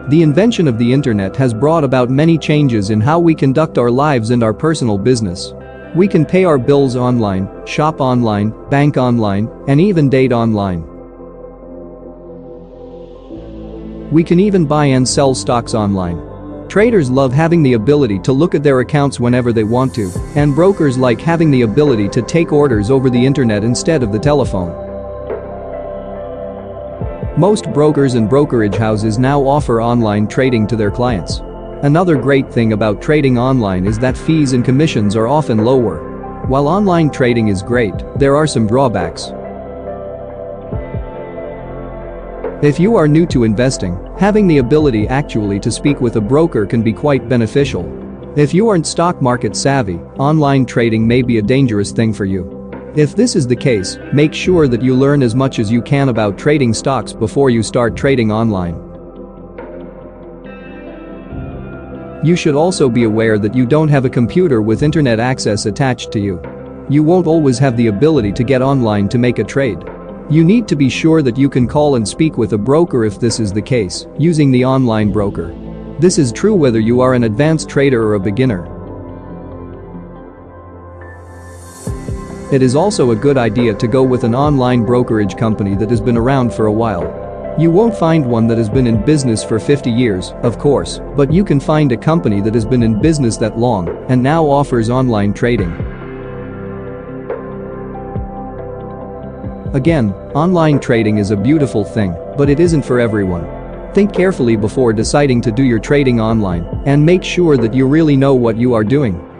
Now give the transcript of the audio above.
The invention of the internet has brought about many changes in how we conduct our lives and our personal business. We can pay our bills online, shop online, bank online, and even date online. We can even buy and sell stocks online. Traders love having the ability to look at their accounts whenever they want to, and brokers like having the ability to take orders over the internet instead of the telephone. Most brokers and brokerage houses now offer online trading to their clients. Another great thing about trading online is that fees and commissions are often lower. While online trading is great, there are some drawbacks. If you are new to investing, having the ability actually to speak with a broker can be quite beneficial. If you aren't stock market savvy, online trading may be a dangerous thing for you. If this is the case, make sure that you learn as much as you can about trading stocks before you start trading online. You should also be aware that you don't have a computer with internet access attached to you. You won't always have the ability to get online to make a trade. You need to be sure that you can call and speak with a broker if this is the case, using the online broker. This is true whether you are an advanced trader or a beginner. It is also a good idea to go with an online brokerage company that has been around for a while. You won't find one that has been in business for 50 years, of course, but you can find a company that has been in business that long and now offers online trading. Again, online trading is a beautiful thing, but it isn't for everyone. Think carefully before deciding to do your trading online and make sure that you really know what you are doing.